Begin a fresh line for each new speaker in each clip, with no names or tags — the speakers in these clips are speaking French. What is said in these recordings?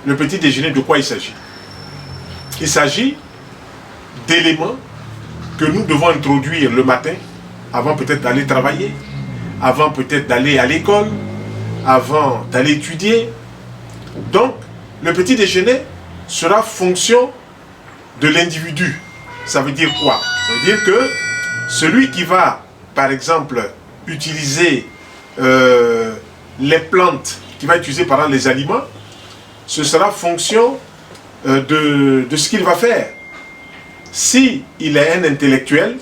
le petit déjeuner, de quoi il s'agit? Il s'agit d'éléments que nous devons introduire le matin, avant peut-être d'aller travailler, avant peut-être d'aller à l'école, avant d'aller étudier. Donc, le petit déjeuner sera fonction de l'individu. Ça veut dire quoi? Ça veut dire que celui qui va, par exemple, utiliser les plantes, qui va utiliser par exemple les aliments, ce sera fonction de ce qu'il va faire. Si il est un intellectuel,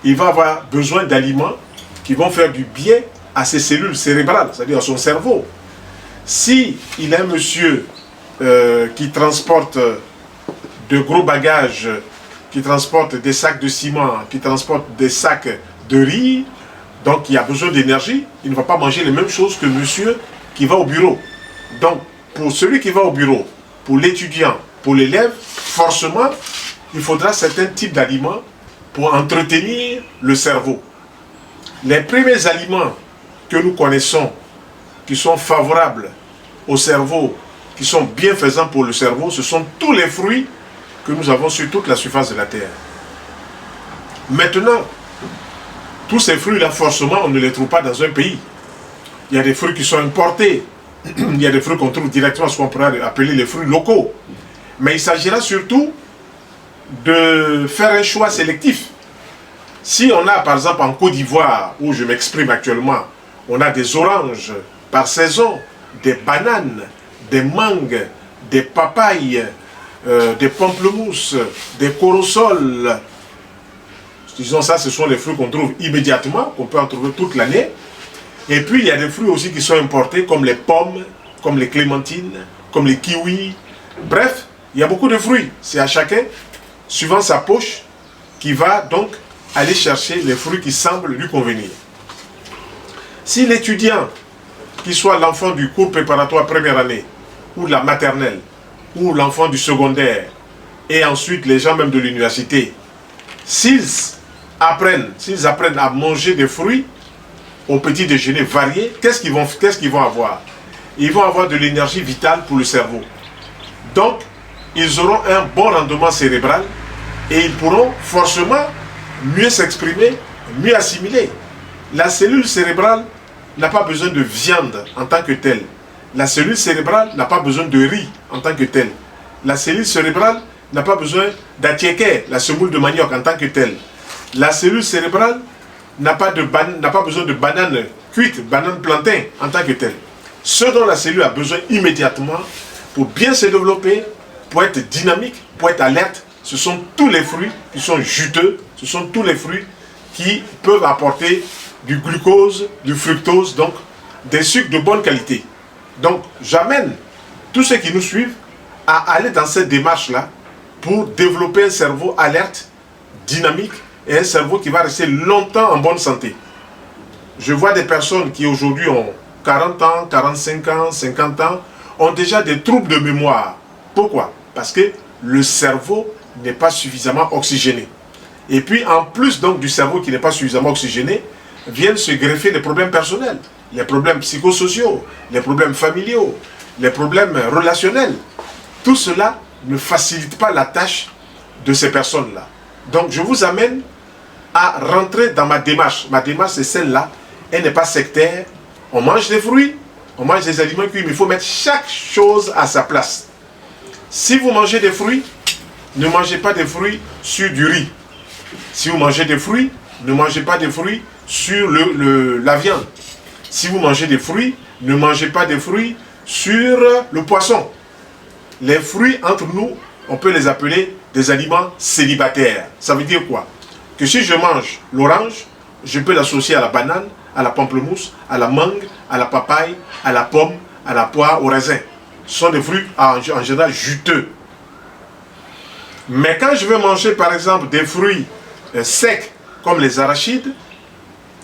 il va avoir besoin d'aliments qui vont faire du bien à ses cellules cérébrales, c'est-à-dire à son cerveau. Si il est un monsieur qui transporte de gros bagages, qui transporte des sacs de ciment, qui transporte des sacs de riz, donc il a besoin d'énergie, il ne va pas manger les mêmes choses que monsieur qui va au bureau. Donc, pour celui qui va au bureau, pour l'étudiant, pour l'élève, forcément, il faudra certains types d'aliments pour entretenir le cerveau. Les premiers aliments que nous connaissons, qui sont favorables au cerveau, qui sont bienfaisants pour le cerveau, ce sont tous les fruits que nous avons sur toute la surface de la terre. Maintenant, tous ces fruits-là, forcément, on ne les trouve pas dans un pays. Il y a des fruits qui sont importés. Il y a des fruits qu'on trouve directement, ce qu'on pourrait appeler les fruits locaux. Mais il s'agira surtout de faire un choix sélectif. Si on a, par exemple, en Côte d'Ivoire, où je m'exprime actuellement, on a des oranges par saison, des bananes, des mangues, des papayes, des pamplemousses, des corosols. Disons ça, ce sont les fruits qu'on trouve immédiatement, qu'on peut en trouver toute l'année. Et puis il y a des fruits aussi qui sont importés, comme les pommes, comme les clémentines, comme les kiwis. Bref, il y a beaucoup de fruits. C'est à chacun, suivant sa poche, qui va donc aller chercher les fruits qui semblent lui convenir. Si l'étudiant, qu'il soit l'enfant du cours préparatoire première année, ou de la maternelle, ou l'enfant du secondaire, et ensuite les gens même de l'université, s'ils apprennent à manger des fruits au petit déjeuner varié, qu'est-ce qu'ils vont avoir? Ils vont avoir de l'énergie vitale pour le cerveau. Donc, ils auront un bon rendement cérébral et ils pourront forcément mieux s'exprimer, mieux assimiler. La cellule cérébrale n'a pas besoin de viande en tant que telle. La cellule cérébrale n'a pas besoin de riz en tant que telle. La cellule cérébrale n'a pas besoin d'attiéké, la semoule de manioc en tant que telle. La cellule cérébrale n'a pas besoin de banane cuite, banane plantain en tant que telle. Ce dont la cellule a besoin immédiatement pour bien se développer, pour être dynamique, pour être alerte, ce sont tous les fruits qui sont juteux, ce sont tous les fruits qui peuvent apporter du glucose, du fructose, donc des sucres de bonne qualité. Donc j'amène tous ceux qui nous suivent à aller dans cette démarche-là pour développer un cerveau alerte, dynamique et un cerveau qui va rester longtemps en bonne santé. Je vois des personnes qui aujourd'hui ont 40 ans, 45 ans, 50 ans, ont déjà des troubles de mémoire. Pourquoi? Parce que le cerveau n'est pas suffisamment oxygéné. Et puis en plus donc du cerveau qui n'est pas suffisamment oxygéné, viennent se greffer des problèmes personnels, les problèmes psychosociaux, les problèmes familiaux, les problèmes relationnels. Tout cela ne facilite pas la tâche de ces personnes-là. Donc je vous amène à rentrer dans ma démarche. Ma démarche c'est celle-là, elle n'est pas sectaire. On mange des fruits, on mange des aliments cuits, mais il faut mettre chaque chose à sa place. Si vous mangez des fruits, ne mangez pas des fruits sur du riz. Si vous mangez des fruits, ne mangez pas des fruits sur la viande. Si vous mangez des fruits, ne mangez pas des fruits sur le poisson. Les fruits, entre nous, on peut les appeler des aliments célibataires. Ça veut dire quoi? Que si je mange l'orange, je peux l'associer à la banane, à la pamplemousse, à la mangue, à la papaye, à la pomme, à la poire, au raisin. Ce sont des fruits en général juteux. Mais quand je veux manger par exemple des fruits secs comme les arachides,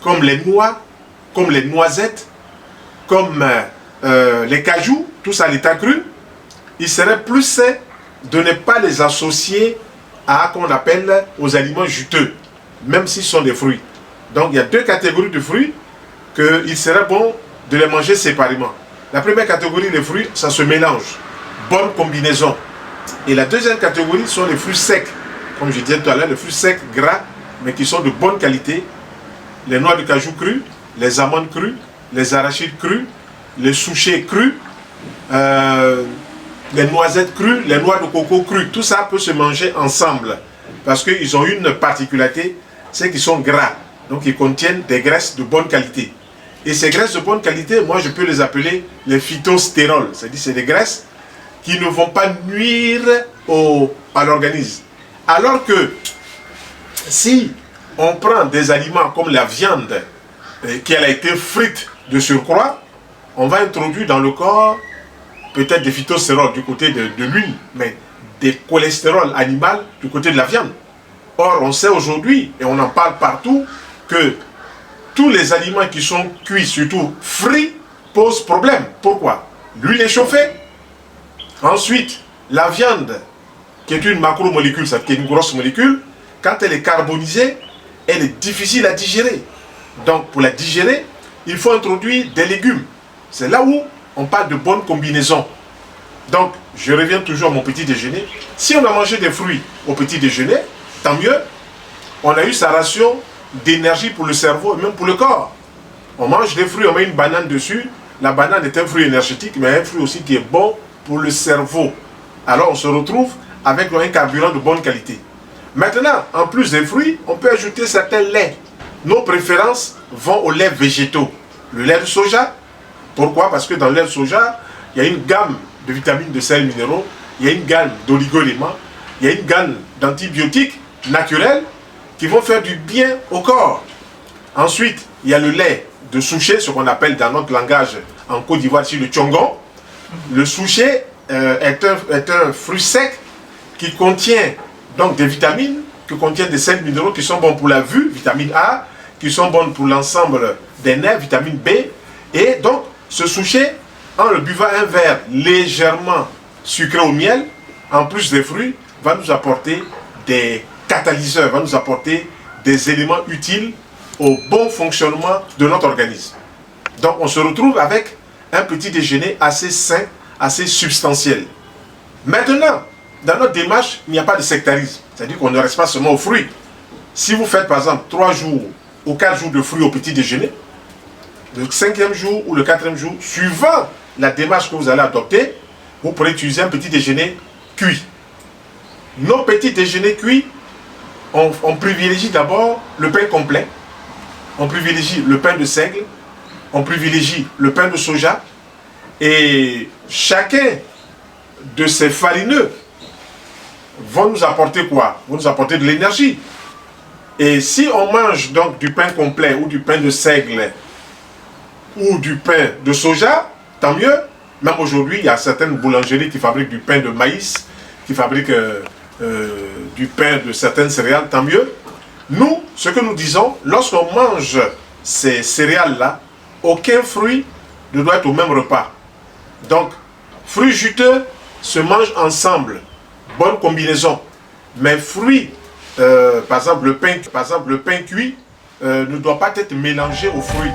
comme les noix, comme les noisettes, comme les cajous, tout ça à l'état cru, il serait plus sain de ne pas les associer à qu'on appelle aux aliments juteux, même s'ils sont des fruits. Donc il y a deux catégories de fruits qu'il serait bon de les manger séparément. La première catégorie, les fruits, ça se mélange. Bonne combinaison. Et la deuxième catégorie sont les fruits secs. Comme je disais tout à l'heure, les fruits secs, gras, mais qui sont de bonne qualité. Les noix de cajou crues, les amandes crues, les arachides crus, les souchets crus, les noisettes crues, les noix de coco crues. Tout ça peut se manger ensemble. Parce qu'ils ont une particularité, c'est qu'ils sont gras. Donc ils contiennent des graisses de bonne qualité. Et ces graisses de bonne qualité, moi je peux les appeler les phytostérols. C'est-à-dire c'est des graisses qui ne vont pas nuire à l'organisme. Alors que si on prend des aliments comme la viande qui a été frite de surcroît, on va introduire dans le corps peut-être des phytostérols du côté de l'huile, mais des cholestérols animal du côté de la viande. Or, on sait aujourd'hui, et on en parle partout, que tous les aliments qui sont cuits, surtout frits, posent problème. Pourquoi? L'huile est chauffée. Ensuite, la viande, qui est une macromolécule, c'est-à-dire qui est une grosse molécule, quand elle est carbonisée, elle est difficile à digérer. Donc, pour la digérer, il faut introduire des légumes. C'est là où on parle de bonne combinaison. Donc, je reviens toujours à mon petit déjeuner. Si on a mangé des fruits au petit déjeuner, tant mieux. On a eu sa ration d'énergie pour le cerveau et même pour le corps. On mange des fruits, on met une banane dessus. La banane est un fruit énergétique, mais un fruit aussi qui est bon pour le cerveau. Alors, on se retrouve avec un carburant de bonne qualité. Maintenant, en plus des fruits, on peut ajouter certains laits. Nos préférences vont aux laits végétaux. Le lait de soja. Pourquoi? Parce que dans le lait de soja, il y a une gamme de vitamines, de sels minéraux, il y a une gamme d'oligo-éléments, il y a une gamme d'antibiotiques naturels qui vont faire du bien au corps. Ensuite, il y a le lait de souchet, ce qu'on appelle dans notre langage en Côte d'Ivoire ici le tchongon. Le souchet est un fruit sec qui contient donc des vitamines, qui contient des sels minéraux qui sont bons pour la vue, vitamine A, qui sont bonnes pour l'ensemble des nerfs, vitamine B. Et donc, ce souchet, en le buvant un verre légèrement sucré au miel, en plus des fruits, va nous apporter des catalyseurs, va nous apporter des éléments utiles au bon fonctionnement de notre organisme. Donc, on se retrouve avec un petit déjeuner assez sain, assez substantiel. Maintenant, dans notre démarche, il n'y a pas de sectarisme. C'est-à-dire qu'on ne reste pas seulement aux fruits. Si vous faites par exemple 3 jours ou 4 jours de fruits au petit déjeuner, le 5e jour ou le 4e jour, suivant la démarche que vous allez adopter, vous pourrez utiliser un petit déjeuner cuit. Nos petits déjeuners cuits, on privilégie d'abord le pain complet, on privilégie le pain de seigle, on privilégie le pain de soja, et chacun de ces farineux vont nous apporter quoi? Vont nous apporter de l'énergie. Et si on mange donc du pain complet ou du pain de seigle ou du pain de soja, tant mieux. Même aujourd'hui, il y a certaines boulangeries qui fabriquent du pain de maïs, qui fabriquent du pain de certaines céréales, tant mieux. Nous, ce que nous disons, lorsqu'on mange ces céréales-là, aucun fruit ne doit être au même repas. Donc, fruits juteux se mangent ensemble. Bonne combinaison. Mais fruits, par exemple le pain cuit, ne doit pas être mélangé aux fruits.